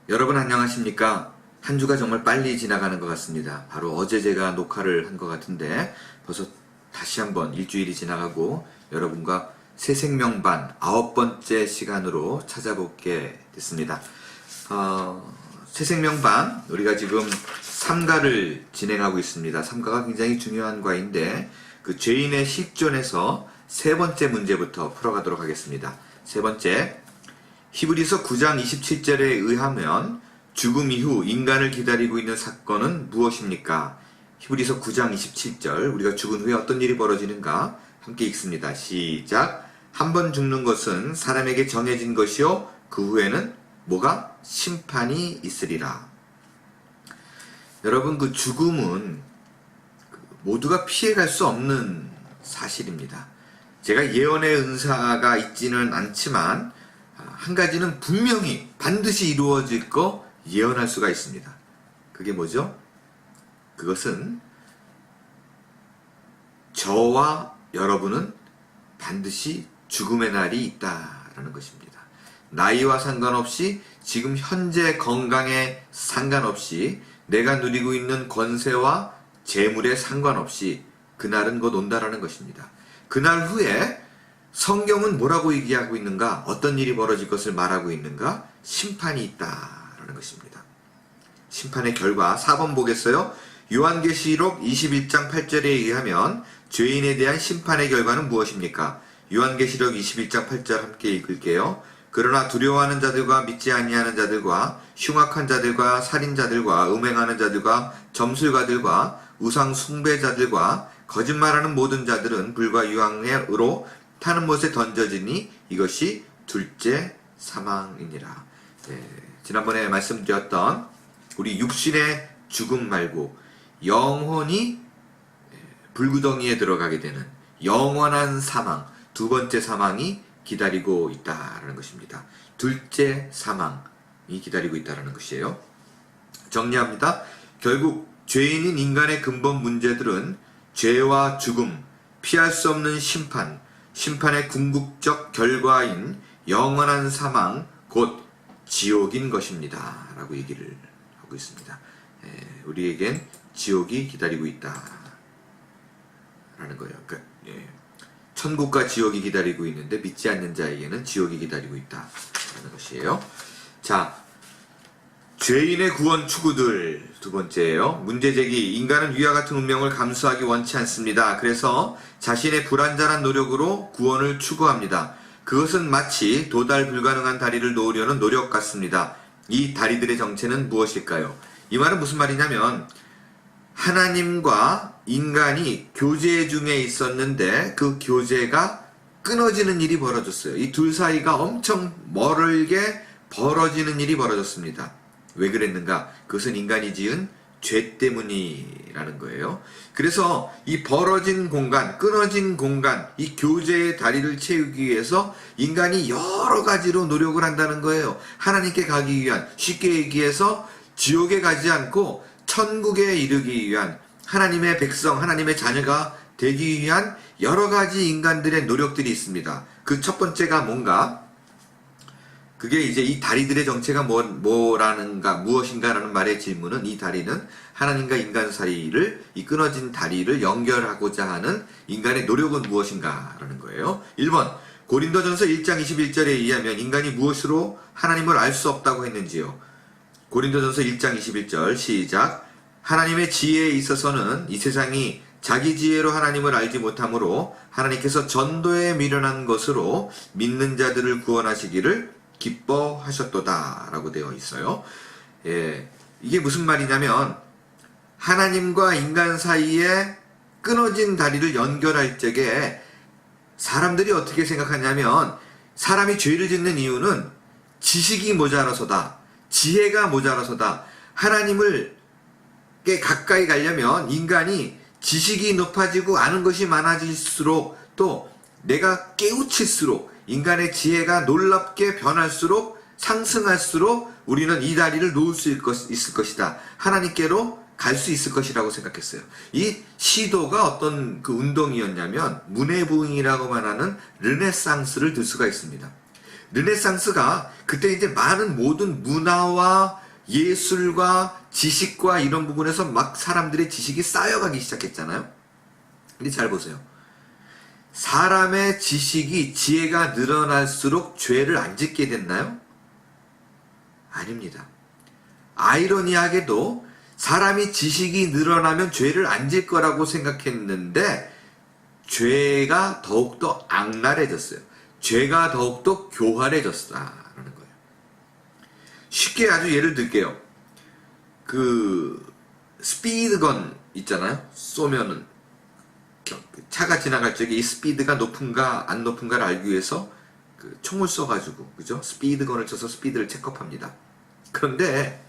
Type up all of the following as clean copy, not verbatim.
여러분 안녕하십니까? 한 주가 정말 빨리 지나가는 것 같습니다. 바로 어제 제가 녹화를 한 것 같은데 벌써 다시 한번 일주일이 지나가고 여러분과 새생명반 9번째 시간으로 찾아보게 됐습니다. 새생명반 우리가 지금 3가를 진행하고 있습니다. 3가가 굉장히 중요한 과인데 그 죄인의 실존에서 세 번째 문제부터 풀어가도록 하겠습니다. 세 번째, 히브리서 9장 27절에 의하면 죽음 이후 인간을 기다리고 있는 사건은 무엇입니까? 히브리서 9장 27절, 우리가 죽은 후에 어떤 일이 벌어지는가? 함께 읽습니다. 시작. 한 번 죽는 것은 사람에게 정해진 것이요 그 후에는 뭐가? 심판이 있으리라. 여러분, 그 죽음은 모두가 피해갈 수 없는 사실입니다. 제가 예언의 은사가 있지는 않지만 한 가지는 분명히 반드시 이루어질 거 예언할 수가 있습니다. 그게 뭐죠? 그것은 저와 여러분은 반드시 죽음의 날이 있다라는 것입니다. 나이와 상관없이 지금 현재 건강에 상관없이 내가 누리고 있는 권세와 재물에 상관없이 그날은 곧 온다라는 것입니다. 그날 후에 성경은 뭐라고 얘기하고 있는가? 어떤 일이 벌어질 것을 말하고 있는가? 심판이 있다라는 것입니다. 심판의 결과 4번 보겠어요? 요한계시록 21장 8절에 의하면 죄인에 대한 심판의 결과는 무엇입니까? 요한계시록 21장 8절 함께 읽을게요. 그러나 두려워하는 자들과 믿지 아니하는 자들과 흉악한 자들과 살인자들과 음행하는 자들과 점술가들과 우상 숭배자들과 거짓말하는 모든 자들은 불과 유황으로 타는 못에 던져지니 이것이 둘째 사망이니라. 지난번에 말씀드렸던 우리 육신의 죽음 말고 영혼이 불구덩이에 들어가게 되는 영원한 사망, 두 번째 사망이 기다리고 있다라는 것입니다. 둘째 사망이 기다리고 있다라는 것이에요. 정리합니다. 결국 죄인인 인간의 근본 문제들은 죄와 죽음, 피할 수 없는 심판, 심판의 궁극적 결과인 영원한 사망, 곧 지옥인 것입니다. 라고 얘기를 하고 있습니다. 우리에겐 지옥이 기다리고 있다. 라는 거예요. 그러니까, 천국과 지옥이 기다리고 있는데 믿지 않는 자에게는 지옥이 기다리고 있다. 라는 것이에요. 자, 죄인의 구원 추구들 두 번째예요. 문제제기. 인간은 위와 같은 운명을 감수하기 원치 않습니다. 그래서 자신의 불완전한 노력으로 구원을 추구합니다. 그것은 마치 도달 불가능한 다리를 놓으려는 노력 같습니다. 이 다리들의 정체는 무엇일까요? 이 말은 무슨 말이냐면 하나님과 인간이 교제 중에 있었는데 그 교제가 끊어지는 일이 벌어졌어요. 이 둘 사이가 엄청 멀게 벌어지는 일이 벌어졌습니다. 왜 그랬는가? 그것은 인간이 지은 죄 때문이라는 거예요. 그래서 이 벌어진 공간, 끊어진 공간, 이 교제의 다리를 채우기 위해서 인간이 여러 가지로 노력을 한다는 거예요. 하나님께 가기 위한, 쉽게 얘기해서 지옥에 가지 않고 천국에 이르기 위한, 하나님의 백성, 하나님의 자녀가 되기 위한 여러 가지 인간들의 노력들이 있습니다. 그 첫 번째가 뭔가? 그게 이제 이 다리들의 정체가 무엇인가라는 말의 질문은, 이 다리는 하나님과 인간 사이를, 이 끊어진 다리를 연결하고자 하는 인간의 노력은 무엇인가라는 거예요. 1번, 고린도전서 1장 21절에 의하면 인간이 무엇으로 하나님을 알 수 없다고 했는지요. 고린도전서 1장 21절 시작. 하나님의 지혜에 있어서는 이 세상이 자기 지혜로 하나님을 알지 못하므로 하나님께서 전도에 미련한 것으로 믿는 자들을 구원하시기를 기뻐하셨도다 라고 되어 있어요. 이게 무슨 말이냐면 하나님과 인간 사이에 끊어진 다리를 연결할 적에 사람들이 어떻게 생각하냐면 사람이 죄를 짓는 이유는 지식이 모자라서다, 지혜가 모자라서다. 하나님을 가까이 가려면 인간이 지식이 높아지고 아는 것이 많아질수록, 또 내가 깨우칠수록, 인간의 지혜가 놀랍게 변할수록, 상승할수록 우리는 이 다리를 놓을 수 있을 것이다. 하나님께로 갈 수 있을 것이라고 생각했어요. 이 시도가 어떤 그 운동이었냐면 문해부흥이라고 말하는 르네상스를 들 수가 있습니다. 르네상스가 그때 이제 많은 모든 문화와 예술과 지식과 이런 부분에서 막 사람들의 지식이 쌓여가기 시작했잖아요. 근데 잘 보세요. 사람의 지식이 지혜가 늘어날수록 죄를 안 짓게 됐나요? 아닙니다. 아이러니하게도 사람이 지식이 늘어나면 죄를 안 질 거라고 생각했는데 죄가 더욱더 악랄해졌어요. 죄가 더욱더 교활해졌다라는 거예요. 쉽게 아주 예를 들게요. 그 스피드건 있잖아요. 쏘면은 차가 지나갈 적에 이 스피드가 높은가 안 높은가를 알기 위해서 그 총을 쏘가지고, 그죠? 스피드건을 쳐서 스피드를 체크업합니다. 그런데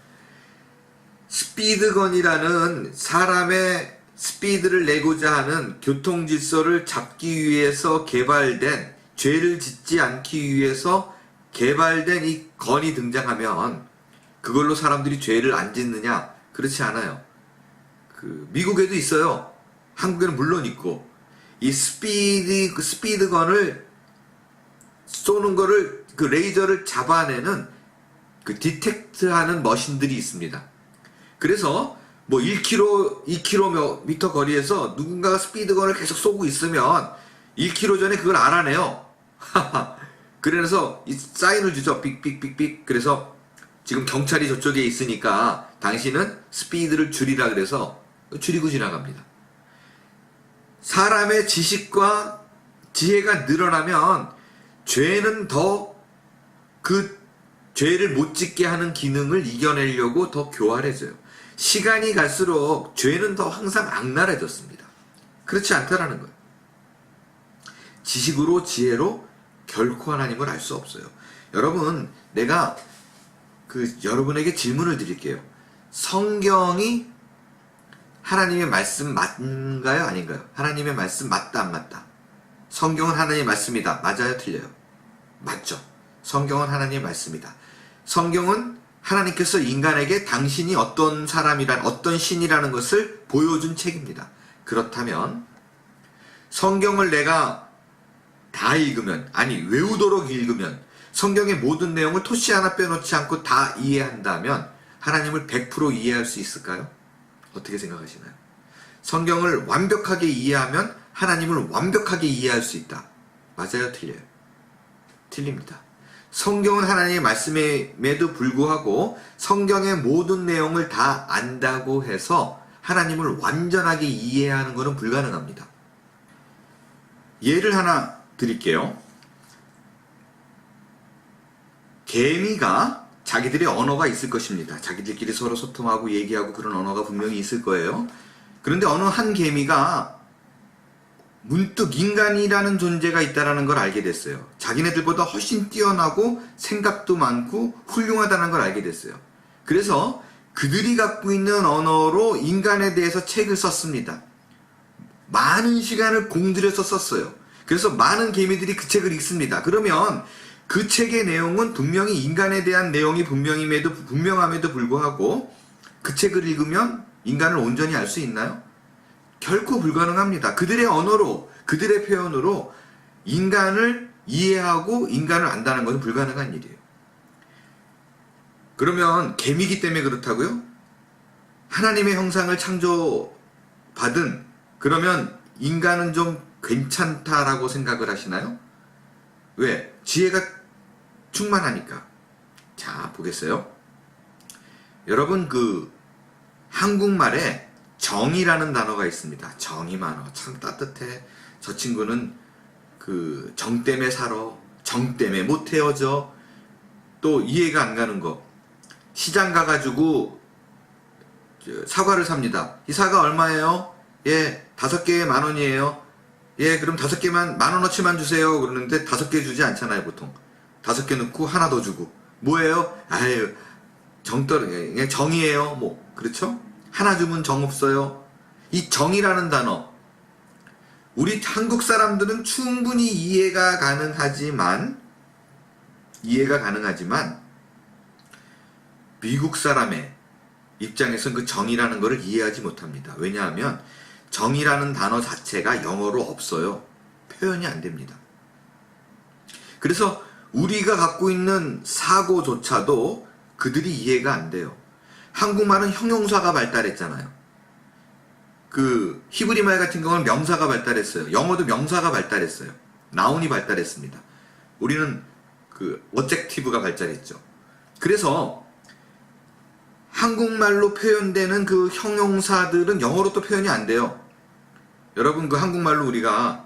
스피드건이라는 사람의 스피드를 내고자 하는 교통 질서를 잡기 위해서 개발된, 죄를 짓지 않기 위해서 개발된 이 건이 등장하면 그걸로 사람들이 죄를 안 짓느냐? 그렇지 않아요. 그 미국에도 있어요. 한국에는 물론 있고, 이 스피드건을 쏘는 거를, 그 레이저를 잡아내는 그 디텍트하는 머신들이 있습니다. 그래서 뭐 1km, 2km 거리에서 누군가가 스피드건을 계속 쏘고 있으면 1km 전에 그걸 알아내요. 그래서 이 사인을 주죠. 삑삑삑삑. 그래서 지금 경찰이 저쪽에 있으니까 당신은 스피드를 줄이라 그래서 줄이고 지나갑니다. 사람의 지식과 지혜가 늘어나면 죄는 더 그 죄를 못 짓게 하는 기능을 이겨내려고 더 교활해져요. 시간이 갈수록 죄는 더 항상 악랄해졌습니다. 그렇지 않다라는 거예요. 지식으로 지혜로 결코 하나님을 알 수 없어요. 여러분, 내가 여러분에게 질문을 드릴게요. 성경이 하나님의 말씀 맞는가요? 아닌가요? 하나님의 말씀 맞다 안 맞다? 성경은 하나님의 말씀이다. 맞아요? 틀려요? 맞죠? 성경은 하나님의 말씀이다. 성경은 하나님께서 인간에게 당신이 어떤 사람이란, 어떤 신이라는 것을 보여준 책입니다. 그렇다면 성경을 내가 다 읽으면, 아니 외우도록 읽으면, 성경의 모든 내용을 토시 하나 빼놓지 않고 다 이해한다면 하나님을 100% 이해할 수 있을까요? 어떻게 생각하시나요? 성경을 완벽하게 이해하면 하나님을 완벽하게 이해할 수 있다. 맞아요? 틀려요? 틀립니다. 성경은 하나님의 말씀임에도 불구하고 성경의 모든 내용을 다 안다고 해서 하나님을 완전하게 이해하는 것은 불가능합니다. 예를 하나 드릴게요. 개미가 자기들의 언어가 있을 것입니다. 자기들끼리 서로 소통하고 얘기하고 그런 언어가 분명히 있을 거예요. 그런데 어느 한 개미가 문득 인간이라는 존재가 있다는 걸 알게 됐어요. 자기네들보다 훨씬 뛰어나고 생각도 많고 훌륭하다는 걸 알게 됐어요. 그래서 그들이 갖고 있는 언어로 인간에 대해서 책을 썼습니다. 많은 시간을 공들여서 썼어요. 그래서 많은 개미들이 그 책을 읽습니다. 그러면 그 책의 내용은 분명히 인간에 대한 내용이 분명함에도 불구하고 그 책을 읽으면 인간을 온전히 알 수 있나요? 결코 불가능합니다. 그들의 언어로, 그들의 표현으로 인간을 이해하고 인간을 안다는 것은 불가능한 일이에요. 그러면 개미기 때문에 그렇다고요? 하나님의 형상을 창조받은, 그러면 인간은 좀 괜찮다라고 생각을 하시나요? 왜? 지혜가 충만하니까. 자, 보겠어요. 여러분, 한국말에 정이라는 단어가 있습니다. 정이 많아. 참 따뜻해. 저 친구는 정 때문에 살아. 정 때문에 못 헤어져. 또 이해가 안 가는 거. 시장 가가지고 사과를 삽니다. 이 사과 얼마예요? 예, 5개에 10,000원이에요. 예, 그럼 5개만 10,000원어치만 주세요. 그러는데 5개 주지 않잖아요, 보통. 5개 넣고 하나 더 주고. 뭐예요? 아유, 정이에요. 뭐, 그렇죠? 하나 주면 정 없어요. 이 정이라는 단어, 우리 한국 사람들은 충분히 이해가 가능하지만 미국 사람의 입장에서는 그 정이라는 것을 이해하지 못합니다. 왜냐하면 정이라는 단어 자체가 영어로 없어요. 표현이 안 됩니다. 그래서 우리가 갖고 있는 사고조차도 그들이 이해가 안 돼요. 한국말은 형용사가 발달했잖아요. 그 히브리 말 같은 경우는 명사가 발달했어요. 영어도 명사가 발달했어요. 나운이 발달했습니다. 우리는 그 어젝티브가 발달했죠. 그래서 한국말로 표현되는 그 형용사들은 영어로 또 표현이 안 돼요. 여러분, 그 한국말로 우리가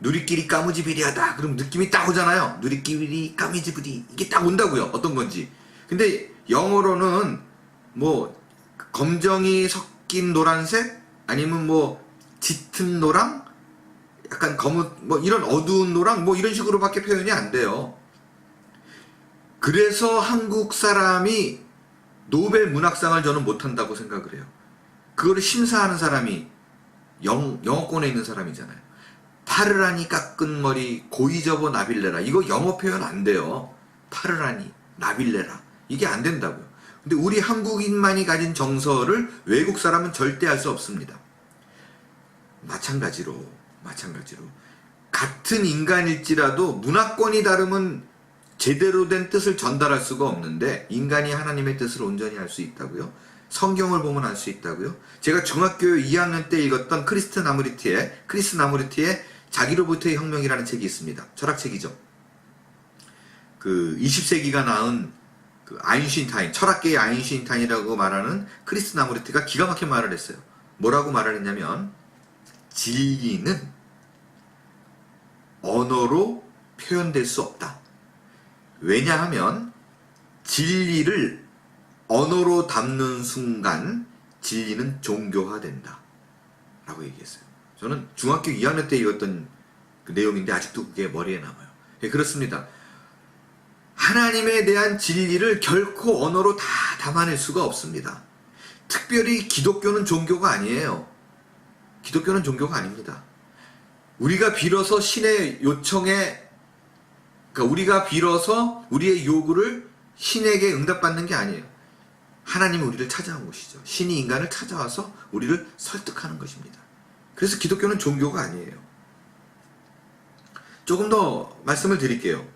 누리끼리 까무지비리하다 그럼 느낌이 딱 오잖아요. 누리끼리 까무지비리 이게 딱 온다고요. 어떤 건지. 근데 영어로는 뭐 검정이 섞인 노란색 아니면 뭐 짙은 노랑 약간 검은 뭐 이런 어두운 노랑 뭐 이런 식으로밖에 표현이 안 돼요. 그래서 한국 사람이 노벨 문학상을 저는 못한다고 생각을 해요. 그거를 심사하는 사람이 영어권에 있는 사람이잖아요. 파르라니 깎은 머리 고이 접어 나빌레라 이거 영어 표현 안 돼요. 파르라니 나빌레라 이게 안 된다고요. 근데 우리 한국인만이 가진 정서를 외국 사람은 절대 할 수 없습니다. 마찬가지로 같은 인간일지라도 문화권이 다르면 제대로 된 뜻을 전달할 수가 없는데 인간이 하나님의 뜻을 온전히 할 수 있다고요. 성경을 보면 알 수 있다고요. 제가 중학교 2학년 때 읽었던 크리스 나무리티의 자기로부터의 혁명이라는 책이 있습니다. 철학책이죠. 그 20세기가 낳은 그 아인슈타인, 철학계의 아인슈타인이라고 말하는 크리스 나무리티가 기가 막힌 말을 했어요. 뭐라고 말을 했냐면 진리는 언어로 표현될 수 없다. 왜냐하면 진리를 언어로 담는 순간 진리는 종교화된다 라고 얘기했어요. 저는 중학교 2학년 때 읽었던 그 내용인데 아직도 그게 머리에 남아요. 예, 그렇습니다. 하나님에 대한 진리를 결코 언어로 다 담아낼 수가 없습니다. 특별히 기독교는 종교가 아니에요. 기독교는 종교가 아닙니다. 우리가 빌어서 신의 요청에 그러니까 우리가 빌어서 우리의 요구를 신에게 응답받는 게 아니에요. 하나님이 우리를 찾아온 것이죠. 신이 인간을 찾아와서 우리를 설득하는 것입니다. 그래서 기독교는 종교가 아니에요. 조금 더 말씀을 드릴게요.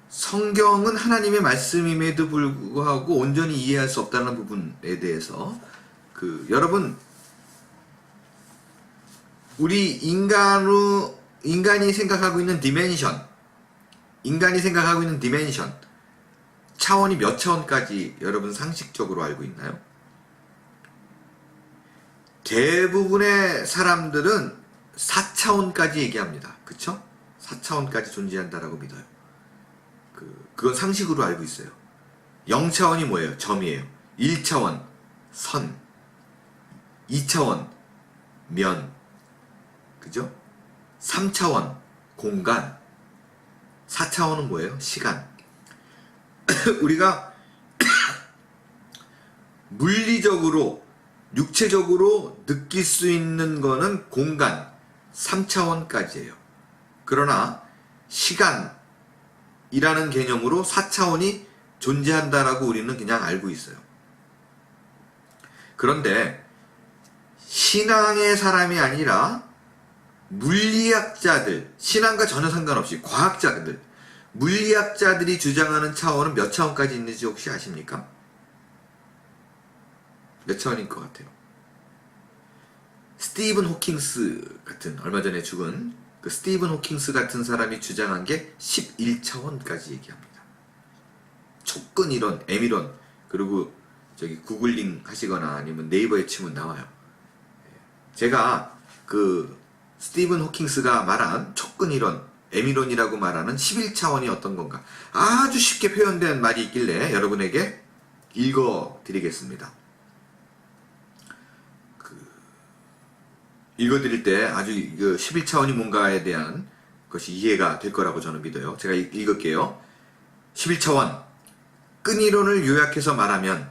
성경은 하나님의 말씀임에도 불구하고 온전히 이해할 수 없다는 부분에 대해서 여러분 우리 인간이 생각하고 있는 디멘션 차원이 몇 차원까지 여러분 상식적으로 알고 있나요? 대부분의 사람들은 4차원까지 얘기합니다. 그쵸? 4차원까지 존재한다라고 믿어요. 그건 상식으로 알고 있어요. 0차원이 뭐예요? 점이에요. 1차원 선, 2차원 면, 그죠? 3차원 공간, 4차원은 뭐예요? 시간. 우리가 물리적으로 육체적으로 느낄 수 있는 거는 공간 3차원까지예요. 그러나 시간이라는 개념으로 4차원이 존재한다라고 우리는 그냥 알고 있어요. 그런데 신앙의 사람이 아니라 물리학자들, 신앙과 전혀 상관없이 과학자들, 물리학자들이 주장하는 차원은 몇 차원까지 있는지 혹시 아십니까? 몇 차원일 것 같아요? 스티븐 호킹스 같은 얼마 전에 죽은 그 스티븐 호킹스 같은 사람이 주장한 게 11차원까지 얘기합니다. 촉근 이론, M이론, 그리고 저기 구글링 하시거나 아니면 네이버에 치면 나와요. 제가 스티븐 호킹스가 말한 촉근 이론, M이론이라고 말하는 11차원이 어떤 건가 아주 쉽게 표현된 말이 있길래 여러분에게 읽어 드리겠습니다. 읽어드릴 때 아주 11차원이 뭔가에 대한 것이 이해가 될 거라고 저는 믿어요. 제가 읽을게요. 11차원 끈이론을 요약해서 말하면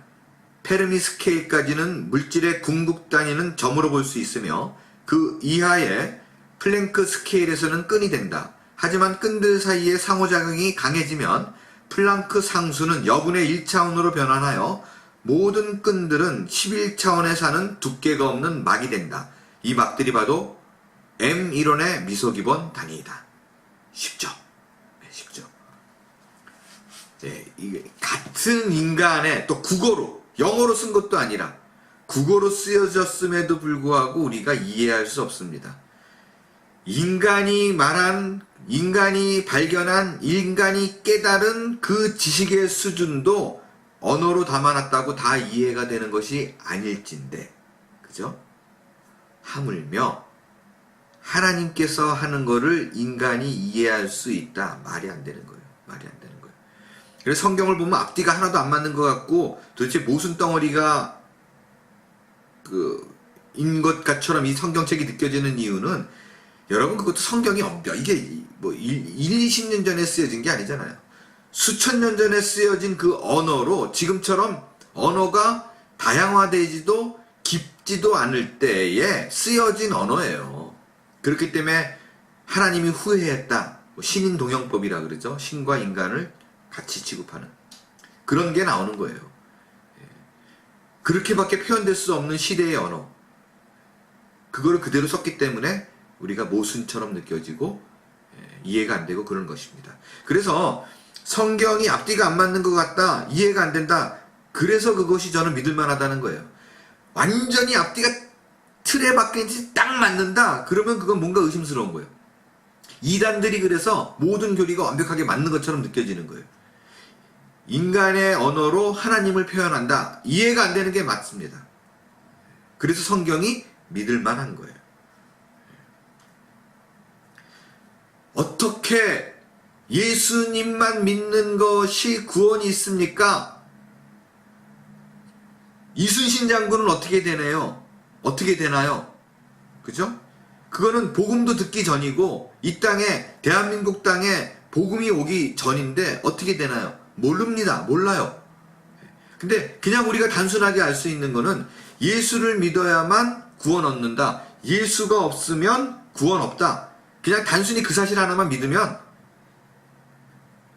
페르미 스케일까지는 물질의 궁극 단위는 점으로 볼 수 있으며 그 이하의 플랭크 스케일에서는 끈이 된다. 하지만 끈들 사이의 상호작용이 강해지면 플랑크 상수는 여분의 1차원으로 변환하여 모든 끈들은 11차원에 사는 두께가 없는 막이 된다. 이 막들이 바로 M1원의 미소기본 단위이다. 쉽죠? 네, 쉽죠. 네, 이게 같은 인간의 또 국어로, 영어로 쓴 것도 아니라 국어로 쓰여졌음에도 불구하고 우리가 이해할 수 없습니다. 인간이 말한, 인간이 발견한, 인간이 깨달은 그 지식의 수준도 언어로 담아놨다고 다 이해가 되는 것이 아닐진데, 그죠? 하물며 하나님께서 하는 거를 인간이 이해할 수 있다. 말이 안 되는 거예요. 말이 안 되는 거예요. 그래서 성경을 보면 앞뒤가 하나도 안 맞는 것 같고 도대체 모순 덩어리가 인 것처럼 이 성경책이 느껴지는 이유는, 여러분 그것도 성경이 이게 뭐 20년 전에 쓰여진 게 아니잖아요. 수천 년 전에 쓰여진 그 언어로 지금처럼 언어가 다양화되지도 깊지도 않을 때에 쓰여진 언어예요. 그렇기 때문에 하나님이 후회했다. 신인 동영법이라 그러죠. 신과 인간을 같이 취급하는 그런 게 나오는 거예요. 그렇게밖에 표현될 수 없는 시대의 언어. 그거를 그대로 썼기 때문에 우리가 모순처럼 느껴지고 이해가 안 되고 그런 것입니다. 그래서 성경이 앞뒤가 안 맞는 것 같다, 이해가 안 된다, 그래서 그것이 저는 믿을 만하다는 거예요. 완전히 앞뒤가 틀에 박힌지 딱 맞는다, 그러면 그건 뭔가 의심스러운 거예요. 이단들이 그래서 모든 교리가 완벽하게 맞는 것처럼 느껴지는 거예요. 인간의 언어로 하나님을 표현한다, 이해가 안 되는 게 맞습니다. 그래서 성경이 믿을 만한 거예요. 어떻게 예수님만 믿는 것이 구원이 있습니까? 이순신 장군은 어떻게 되나요? 어떻게 되나요? 그죠? 그거는 복음도 듣기 전이고 이 땅에, 대한민국 땅에 복음이 오기 전인데 어떻게 되나요? 모릅니다. 몰라요. 근데 그냥 우리가 단순하게 알 수 있는 거는 예수를 믿어야만 구원 얻는다, 예수가 없으면 구원 없다. 그냥 단순히 그 사실 하나만 믿으면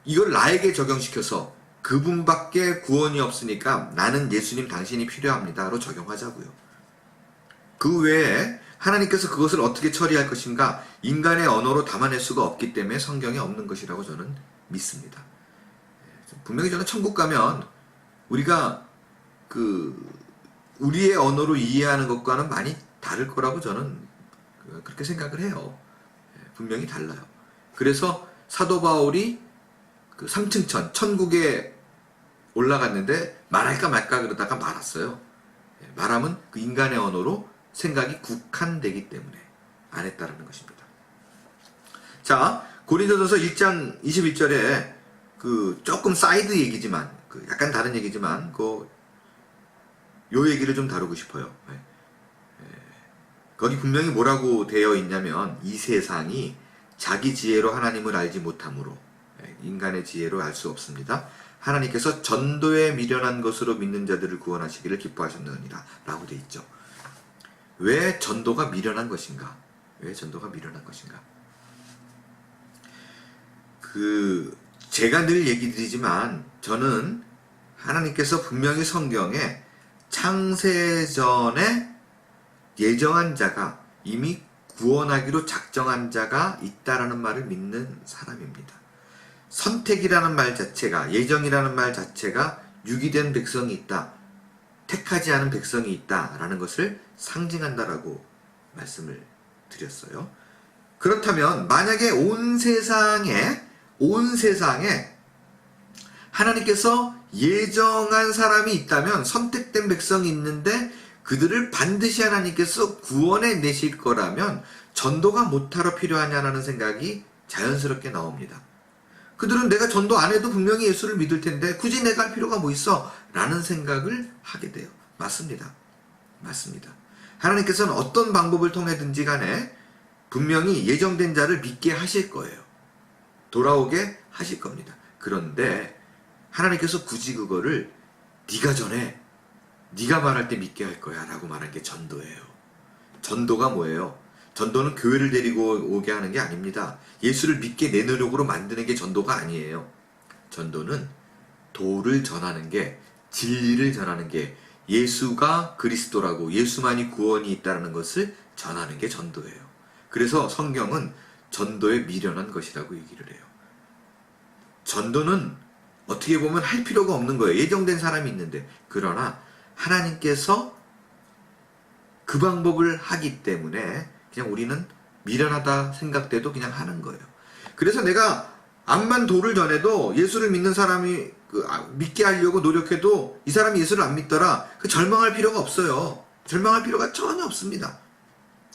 이걸 나에게 적용시켜서 그분밖에 구원이 없으니까 나는 예수님 당신이 필요합니다로 적용하자고요. 그 외에 하나님께서 그것을 어떻게 처리할 것인가 인간의 언어로 담아낼 수가 없기 때문에 성경에 없는 것이라고 저는 믿습니다. 분명히 저는 천국 가면 우리가 우리의 언어로 이해하는 것과는 많이 다를 거라고 저는 그렇게 생각을 해요. 분명히 달라요. 그래서 사도 바울이 그 3층천 천국에 올라갔는데 말할까 말까 그러다가 말았어요. 말하면 그 인간의 언어로 생각이 국한되기 때문에 안 했다라는 것입니다. 자, 고린도전서 1장 21절에 조금 사이드 얘기지만 약간 다른 얘기지만 요 얘기를 좀 다루고 싶어요. 거기 분명히 뭐라고 되어 있냐면 이 세상이 자기 지혜로 하나님을 알지 못함으로, 인간의 지혜로 알 수 없습니다. 하나님께서 전도에 미련한 것으로 믿는 자들을 구원하시기를 기뻐하셨느니라 라고 되어 있죠. 왜 전도가 미련한 것인가? 왜 전도가 미련한 것인가? 제가 늘 얘기 드리지만 저는 하나님께서 분명히 성경에 창세전에 예정한 자가, 이미 구원하기로 작정한 자가 있다라는 말을 믿는 사람입니다. 선택이라는 말 자체가, 예정이라는 말 자체가 유기된 백성이 있다, 택하지 않은 백성이 있다라는 것을 상징한다라고 말씀을 드렸어요. 그렇다면 만약에 온 세상에 하나님께서 예정한 사람이 있다면, 선택된 백성이 있는데 그들을 반드시 하나님께서 구원해 내실 거라면 전도가 못하러 필요하냐라는 생각이 자연스럽게 나옵니다. 그들은 내가 전도 안 해도 분명히 예수를 믿을 텐데 굳이 내가 할 필요가 뭐 있어? 라는 생각을 하게 돼요. 맞습니다. 맞습니다. 하나님께서는 어떤 방법을 통해든지 간에 분명히 예정된 자를 믿게 하실 거예요. 돌아오게 하실 겁니다. 그런데 하나님께서 굳이 그거를 네가 전해, 네가 말할 때 믿게 할 거야 라고 말한 게 전도예요. 전도가 뭐예요? 전도는 교회를 데리고 오게 하는 게 아닙니다. 예수를 믿게 내 노력으로 만드는 게 전도가 아니에요. 전도는 도를 전하는 게, 진리를 전하는 게, 예수가 그리스도라고, 예수만이 구원이 있다는 것을 전하는 게 전도예요. 그래서 성경은 전도에 미련한 것이라고 얘기를 해요. 전도는 어떻게 보면 할 필요가 없는 거예요. 예정된 사람이 있는데. 그러나 하나님께서 그 방법을 하기 때문에 그냥 우리는 미련하다 생각돼도 그냥 하는 거예요. 그래서 내가 암만 도를 전해도 예수를 믿는 사람이 믿게 하려고 노력해도 이 사람이 예수를 안 믿더라. 그 절망할 필요가 없어요. 절망할 필요가 전혀 없습니다.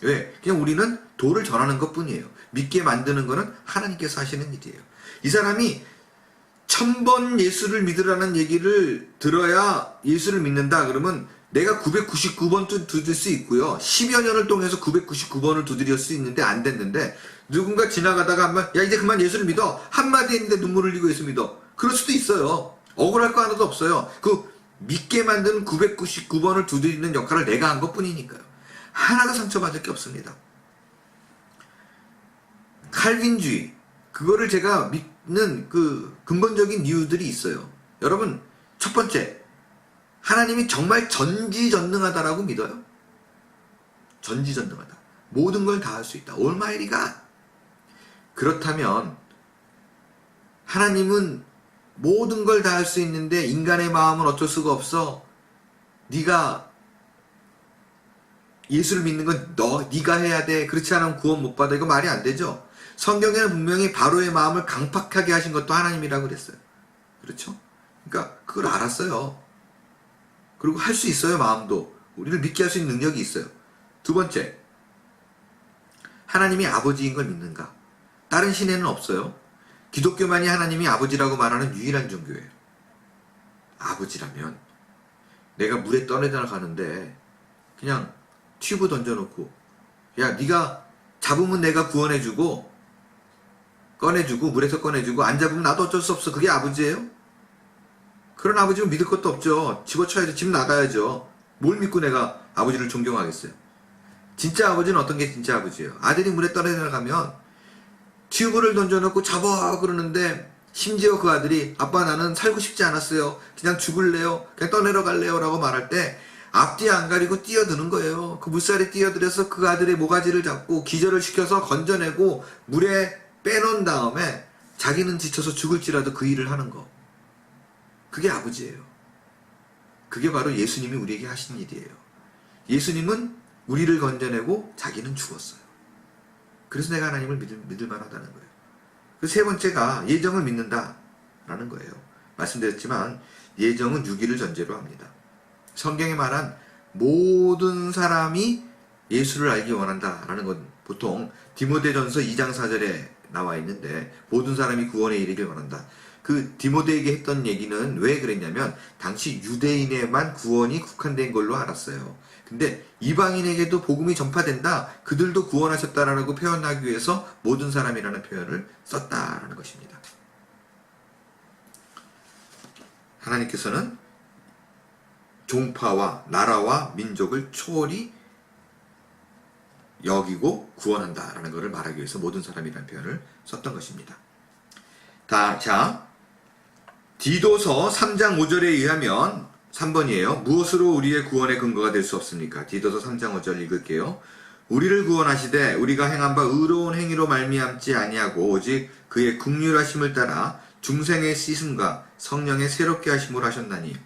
왜? 그냥 우리는 도를 전하는 것 뿐이에요. 믿게 만드는 거는 하나님께서 하시는 일이에요. 이 사람이 1000번 예수를 믿으라는 얘기를 들어야 예수를 믿는다 그러면 내가 999번 두드릴 수 있고요. 10여 년을 통해서 999번을 두드릴 수 있는데 안 됐는데 누군가 지나가다가 한번 야 이제 그만 예수를 믿어 한마디 했는데 눈물을 흘리고 예수 믿어. 그럴 수도 있어요. 억울할 거 하나도 없어요. 그 믿게 만드는 999번을 두드리는 역할을 내가 한 것뿐이니까요. 하나도 상처받을 게 없습니다. 칼빈주의 그거를 제가 믿는 그 근본적인 이유들이 있어요. 여러분 첫 번째 하나님이 정말 전지전능하다라고 믿어요? 전지전능하다. 모든 걸 다 할 수 있다. 올마이리가. 그렇다면 하나님은 모든 걸 다 할 수 있는데 인간의 마음은 어쩔 수가 없어. 네가 예수를 믿는 건 네가 해야 돼. 그렇지 않으면 구원 못 받아. 이거 말이 안 되죠. 성경에는 분명히 바로의 마음을 강팍하게 하신 것도 하나님이라고 그랬어요. 그렇죠? 그러니까 그걸 알았어요. 그리고 할 수 있어요. 마음도. 우리를 믿게 할 수 있는 능력이 있어요. 두 번째, 하나님이 아버지인 걸 믿는가? 다른 신에는 없어요. 기독교만이 하나님이 아버지라고 말하는 유일한 종교예요. 아버지라면 내가 물에 떠내려가는데 그냥 튜브 던져놓고 야 네가 잡으면 내가 구원해주고 꺼내주고 물에서 꺼내주고 안 잡으면 나도 어쩔 수 없어. 그게 아버지예요? 그런 아버지는 믿을 것도 없죠. 집어쳐야죠. 집 나가야죠. 뭘 믿고 내가 아버지를 존경하겠어요. 진짜 아버지는 어떤 게 진짜 아버지예요? 아들이 물에 떠내려가면 튜브를 던져놓고 잡아 그러는데 심지어 그 아들이 아빠 나는 살고 싶지 않았어요. 그냥 죽을래요. 그냥 떠내려갈래요. 라고 말할 때 앞뒤 안 가리고 뛰어드는 거예요. 그 물살에 뛰어들어서 그 아들의 모가지를 잡고 기절을 시켜서 건져내고 물에 빼놓은 다음에 자기는 지쳐서 죽을지라도 그 일을 하는 거. 그게 아버지예요. 그게 바로 예수님이 우리에게 하신 일이에요. 예수님은 우리를 건져내고 자기는 죽었어요. 그래서 내가 하나님을 믿을 만하다는 거예요. 그 세 번째가 예정을 믿는다라는 거예요. 말씀드렸지만 예정은 유기를 전제로 합니다. 성경에 말한 모든 사람이 예수를 알기 원한다라는 건 보통 디모데전서 2장 4절에 나와 있는데 모든 사람이 구원에 이르길 원한다. 그 디모데에게 했던 얘기는 왜 그랬냐면 당시 유대인에만 구원이 국한된 걸로 알았어요. 근데 이방인에게도 복음이 전파된다. 그들도 구원하셨다라고 표현하기 위해서 모든 사람이라는 표현을 썼다라는 것입니다. 하나님께서는 종파와 나라와 민족을 초월히 여기고 구원한다라는 것을 말하기 위해서 모든 사람이라는 표현을 썼던 것입니다. 자, 디도서 3장 5절에 의하면 3번이에요. 무엇으로 우리의 구원의 근거가 될 수 없습니까? 디도서 3장 5절 읽을게요. 우리를 구원하시되 우리가 행한 바 의로운 행위로 말미암지 아니하고 오직 그의 긍휼하심을 따라 중생의 씻음과 성령의 새롭게 하심으로 하셨나니.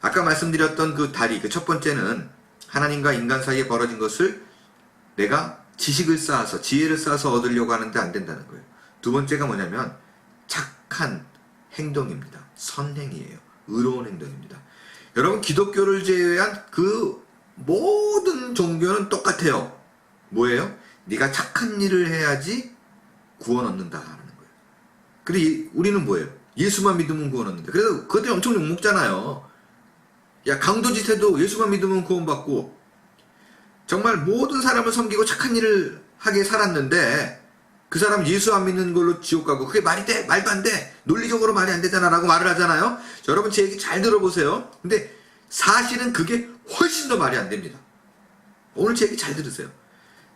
아까 말씀드렸던 그 다리, 그 첫 번째는 하나님과 인간 사이에 벌어진 것을 내가 지식을 쌓아서 지혜를 쌓아서 얻으려고 하는데 안 된다는 거예요. 두 번째가 뭐냐면 착한 행동입니다. 선행이에요. 의로운 행동입니다. 여러분 기독교를 제외한 그 모든 종교는 똑같아요. 뭐예요? 네가 착한 일을 해야지 구원 얻는다라는 거예요. 그리고 우리는 뭐예요? 예수만 믿으면 구원 얻는다. 그래서 그들이 엄청 욕먹잖아요. 야 강도짓 해도 예수만 믿으면 구원받고 정말 모든 사람을 섬기고 착한 일을 하게 살았는데 그 사람 예수 안 믿는 걸로 지옥 가고 그게 말이 돼? 말도 안 돼. 논리적으로 말이 안 되잖아 라고 말을 하잖아요. 자, 여러분 제 얘기 잘 들어보세요. 근데 사실은 그게 훨씬 더 말이 안 됩니다. 오늘 제 얘기 잘 들으세요.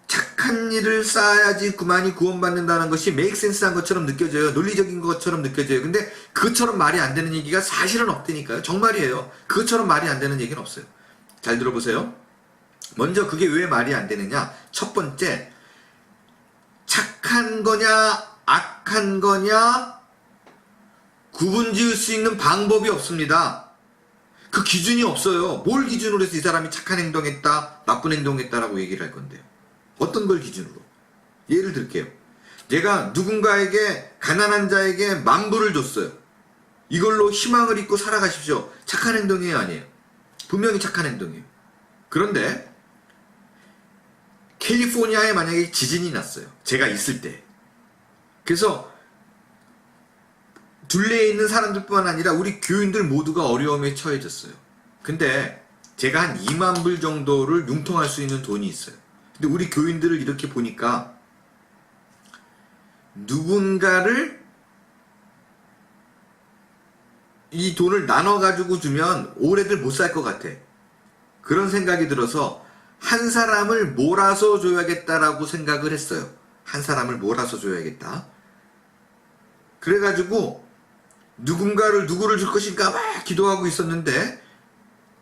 착한 일을 쌓아야지 그만이 구원받는다는 것이 메이크센스한 것처럼 느껴져요. 논리적인 것처럼 느껴져요. 근데 그것처럼 말이 안 되는 얘기가 사실은 없다니까요. 정말이에요. 그것처럼 말이 안 되는 얘기는 없어요. 잘 들어보세요. 먼저 그게 왜 말이 안 되느냐. 첫 번째, 착한 거냐 악한 거냐 구분 지을 수 있는 방법이 없습니다. 그 기준이 없어요. 뭘 기준으로 해서 이 사람이 착한 행동했다 나쁜 행동했다라고 얘기를 할 건데요. 어떤 걸 기준으로? 예를 들게요. 내가 누군가에게 가난한 자에게 10,000불을 줬어요. 이걸로 희망을 잊고 살아가십시오. 착한 행동이에요 아니에요? 분명히 착한 행동이에요. 그런데 캘리포니아에 만약에 지진이 났어요. 제가 있을 때. 그래서 둘레에 있는 사람들뿐만 아니라 우리 교인들 모두가 어려움에 처해졌어요. 근데 제가 한 20,000불 정도를 융통할 수 있는 돈이 있어요. 근데 우리 교인들을 이렇게 보니까 누군가를 이 돈을 나눠가지고 주면 오래들 못 살 것 같아. 그런 생각이 들어서 한 사람을 몰아서 줘야겠다라고 생각을 했어요. 한 사람을 몰아서 줘야겠다. 그래가지고 누군가를 누구를 줄 것인가 막 기도하고 있었는데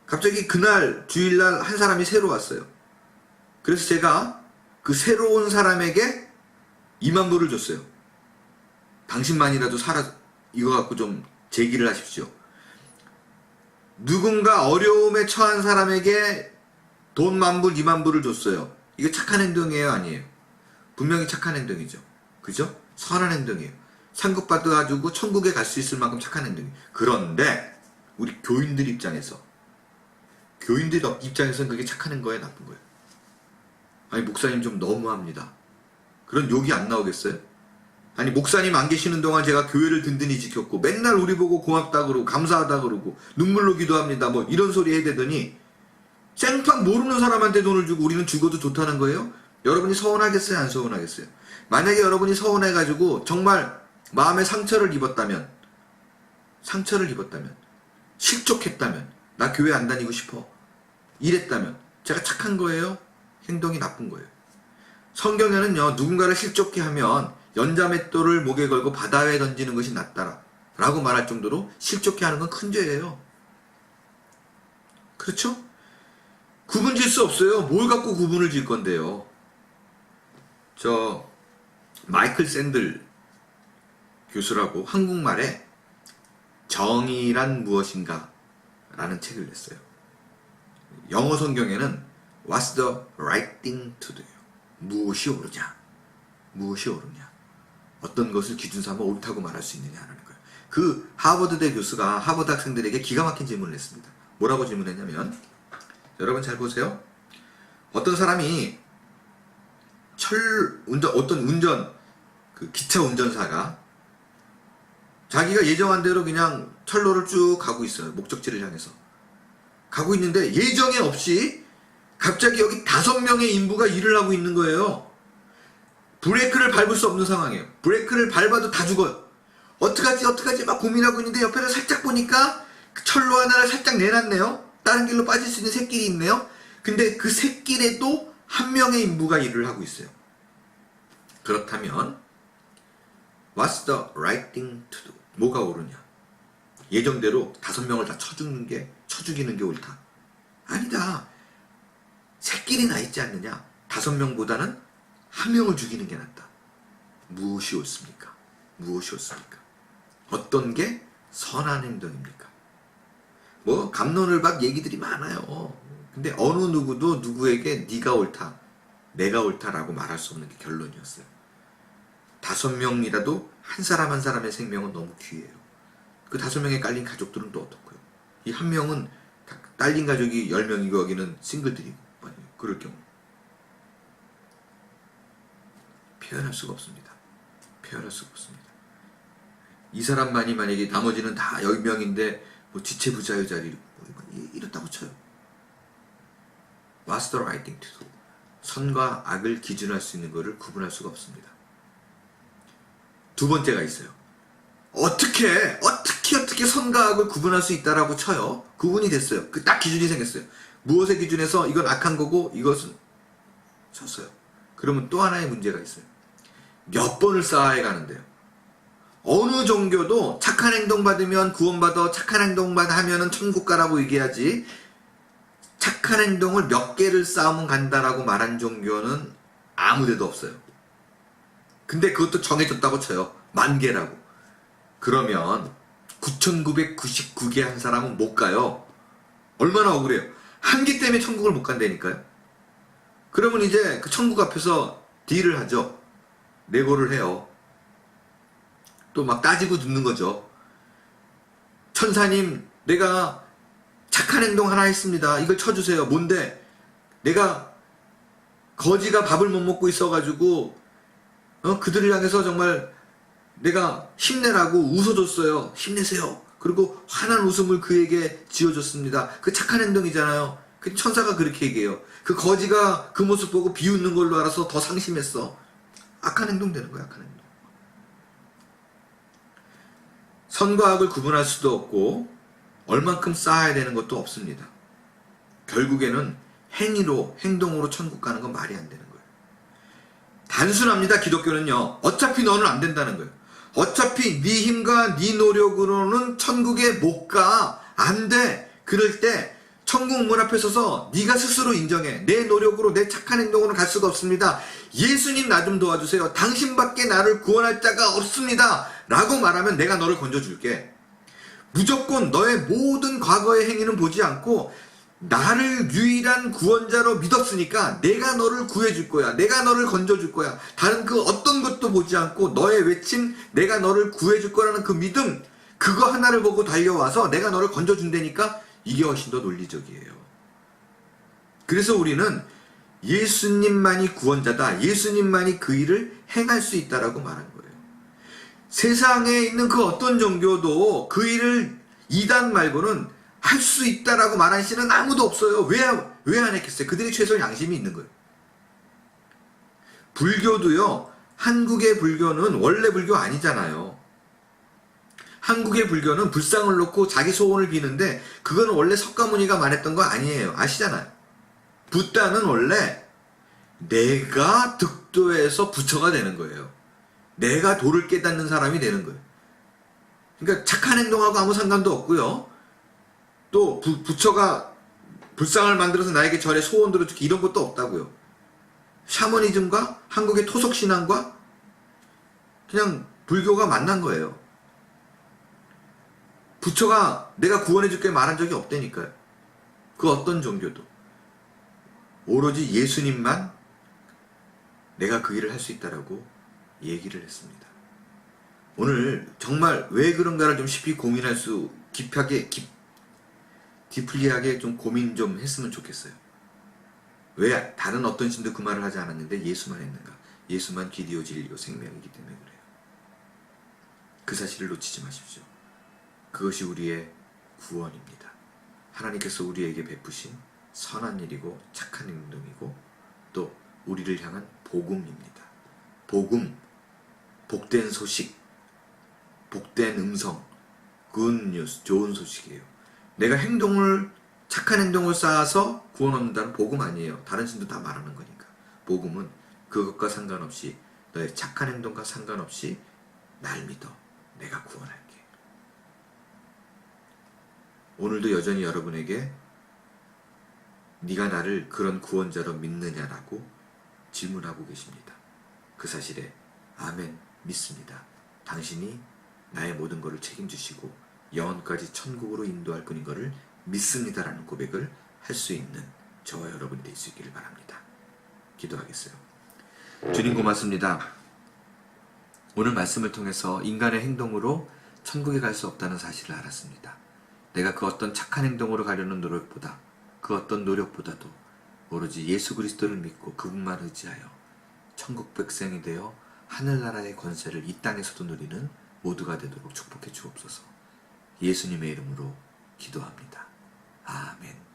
갑자기 그날 주일날 한 사람이 새로 왔어요. 그래서 제가 그 새로운 사람에게 20,000불을 줬어요. 당신만이라도 이거 갖고 좀 제기를 하십시오. 누군가 어려움에 처한 사람에게 돈 10,000불, 20,000불을 줬어요. 이게 착한 행동이에요 아니에요? 분명히 착한 행동이죠. 그죠? 선한 행동이에요. 상급받아가지고 천국에 갈 수 있을 만큼 착한 행동이에요. 그런데 우리 교인들 입장에서는 그게 착한 거예요 나쁜 거예요? 아니 목사님 좀 너무합니다. 그런 욕이 안 나오겠어요? 아니 목사님 안 계시는 동안 제가 교회를 든든히 지켰고 맨날 우리 보고 고맙다 그러고 감사하다 그러고 눈물로 기도합니다 뭐 이런 소리 해야 되더니 생판 모르는 사람한테 돈을 주고 우리는 죽어도 좋다는 거예요? 여러분이 서운하겠어요 안 서운하겠어요? 만약에 여러분이 서운해가지고 정말 마음에 상처를 입었다면 실족했다면 나 교회 안 다니고 싶어 이랬다면 제가 착한 거예요? 행동이 나쁜 거예요? 성경에는요 누군가를 실족해 하면 연자맷돌을 목에 걸고 바다에 던지는 것이 낫다라 라고 말할 정도로 실족해 하는 건 큰 죄예요. 그렇죠? 구분 질 수 없어요. 뭘 갖고 구분을 질 건데요. 마이클 샌들 교수라고 한국말에 정의란 무엇인가 라는 책을 냈어요. 영어 성경에는 What's the right thing to do? 무엇이 옳으냐? 어떤 것을 기준 삼아 옳다고 말할 수 있느냐라는 거예요. 그 하버드대 교수가 하버드 학생들에게 기가 막힌 질문을 했습니다. 뭐라고 질문했냐면 여러분 잘 보세요. 어떤 사람이 기차 운전사가 자기가 예정한 대로 그냥 철로를 쭉 가고 있어요. 목적지를 향해서. 가고 있는데 예정에 없이 갑자기 여기 5명의 인부가 일을 하고 있는 거예요. 브레이크를 밟을 수 없는 상황이에요. 브레이크를 밟아도 다 죽어요. 어떡하지 막 고민하고 있는데 옆에서 살짝 보니까 철로 하나를 살짝 내놨네요. 다른 길로 빠질 수 있는 샛길이 있네요. 근데 그 샛길에도 1명의 인부가 일을 하고 있어요. 그렇다면 What's the right thing to do? 뭐가 옳으냐? 예정대로 5명을 다 쳐 죽이는 게 옳다. 아니다. 샛길이 나 있지 않느냐? 5명보다는 1명을 죽이는 게 낫다. 무엇이 옳습니까? 어떤 게 선한 행동입니까? 뭐 갑론을박 얘기들이 많아요. 근데 어느 누구도 누구에게 네가 옳다, 내가 옳다라고 말할 수 없는 게 결론이었어요. 5명이라도 한 사람 한 사람의 생명은 너무 귀해요. 그 5명에 깔린 가족들은 또 어떻고요? 이 1명은 딸린 가족이 10명이고 여기는 싱글들이고 그럴 경우 표현할 수가 없습니다. 이 사람만이 만약에 나머지는 다 10명인데 뭐 지체부자의 이렇다고 쳐요. What's the right thing to do? 선과 악을 기준할 수 있는 것을 구분할 수가 없습니다. 두 번째가 있어요. 어떻게 선과 악을 구분할 수 있다라고 쳐요. 구분이 됐어요. 딱 기준이 생겼어요. 무엇의 기준에서 이건 악한 거고 이것은 쳤어요. 그러면 또 하나의 문제가 있어요. 몇 번을 쌓아야 가는데요. 어느 종교도 착한 행동 받으면 구원받아, 착한 행동 하면은 천국 가라고 얘기하지, 착한 행동을 몇 개를 쌓으면 간다라고 말한 종교는 아무 데도 없어요. 근데 그것도 정해졌다고 쳐요. 10,000개라고. 그러면 9,999개 한 사람은 못 가요. 얼마나 억울해요. 1개 때문에 천국을 못 간다니까요. 그러면 이제 그 천국 앞에서 딜을 하죠. 내고를 해요. 또 막 따지고 듣는 거죠. 천사님, 내가 착한 행동 하나 했습니다. 이걸 쳐주세요. 뭔데? 내가 거지가 밥을 못 먹고 있어가지고 그들을 향해서 정말 내가 힘내라고 웃어줬어요. 힘내세요. 그리고 환한 웃음을 그에게 지어줬습니다. 그 착한 행동이잖아요. 그 천사가 그렇게 얘기해요. 그 거지가 그 모습 보고 비웃는 걸로 알아서 더 상심했어. 악한 행동 되는 거야. 악한 행동. 선과 악을 구분할 수도 없고 얼만큼 쌓아야 되는 것도 없습니다. 결국에는 행위로, 행동으로 천국 가는 건 말이 안 되는 거예요. 단순합니다. 기독교는요. 어차피 너는 안 된다는 거예요. 어차피 네 힘과 네 노력으로는 천국에 못 가. 안 돼. 그럴 때 천국 문 앞에 서서 네가 스스로 인정해. 내 노력으로 내 착한 행동으로는 갈 수가 없습니다. 예수님 나 좀 도와주세요. 당신밖에 나를 구원할 자가 없습니다. 라고 말하면 내가 너를 건져줄게. 무조건 너의 모든 과거의 행위는 보지 않고 나를 유일한 구원자로 믿었으니까 내가 너를 구해줄 거야. 내가 너를 건져줄 거야. 다른 그 어떤 것도 보지 않고 너의 외침 내가 너를 구해줄 거라는 그 믿음, 그거 하나를 보고 달려와서 내가 너를 건져준다니까 이게 훨씬 더 논리적이에요. 그래서 우리는 예수님만이 구원자다. 예수님만이 그 일을 행할 수 있다라고 말한 거예요. 세상에 있는 그 어떤 종교도 그 일을 이단 말고는 할 수 있다라고 말하는 신은 아무도 없어요. 왜 안 했겠어요? 그들이 최소 양심이 있는 거예요. 불교도요. 한국의 불교는 원래 불교 아니잖아요. 한국의 불교는 불상을 놓고 자기 소원을 비는데 그거는 원래 석가모니가 말했던 거 아니에요. 아시잖아요. 붓다는 원래 내가 득도해서 부처가 되는 거예요. 내가 도를 깨닫는 사람이 되는 거예요. 그러니까 착한 행동하고 아무 상관도 없고요. 또 부처가 불상을 만들어서 나에게 절에 소원 들어주기 이런 것도 없다고요. 샤머니즘과 한국의 토속신앙과 그냥 불교가 만난 거예요. 부처가 내가 구원해줄게 말한 적이 없다니까요. 그 어떤 종교도. 오로지 예수님만 내가 그 일을 할 수 있다라고 얘기를 했습니다. 오늘 정말 왜 그런가를 좀 쉽게 고민할 수, 디플리하게 좀 고민 좀 했으면 좋겠어요. 왜 다른 어떤 신도 그 말을 하지 않았는데 예수만 했는가? 예수만 길이요 진리요 생명이기 때문에 그래요. 그 사실을 놓치지 마십시오. 그것이 우리의 구원입니다. 하나님께서 우리에게 베푸신 선한 일이고 착한 행동이고 또 우리를 향한 복음입니다. 복음, 복된 소식, 복된 음성, 굿뉴스, 좋은 소식이에요. 내가 착한 행동을 쌓아서 구원 얻는다는 복음 아니에요. 다른 신도 다 말하는 거니까. 복음은 그것과 상관없이 너의 착한 행동과 상관없이 날 믿어. 내가 구원할게. 오늘도 여전히 여러분에게 네가 나를 그런 구원자로 믿느냐라고 질문하고 계십니다. 그 사실에 아멘 믿습니다. 당신이 나의 모든 것을 책임지시고 영원까지 천국으로 인도할 분인 것을 믿습니다라는 고백을 할 수 있는 저와 여러분이 될 수 있기를 바랍니다. 기도하겠어요. 주님 고맙습니다. 오늘 말씀을 통해서 인간의 행동으로 천국에 갈 수 없다는 사실을 알았습니다. 내가 그 어떤 착한 행동으로 가려는 노력보다 그 어떤 노력보다도 오로지 예수 그리스도를 믿고 그분만 의지하여 천국 백성이 되어 하늘나라의 권세를 이 땅에서도 누리는 모두가 되도록 축복해 주옵소서. 예수님의 이름으로 기도합니다. 아멘.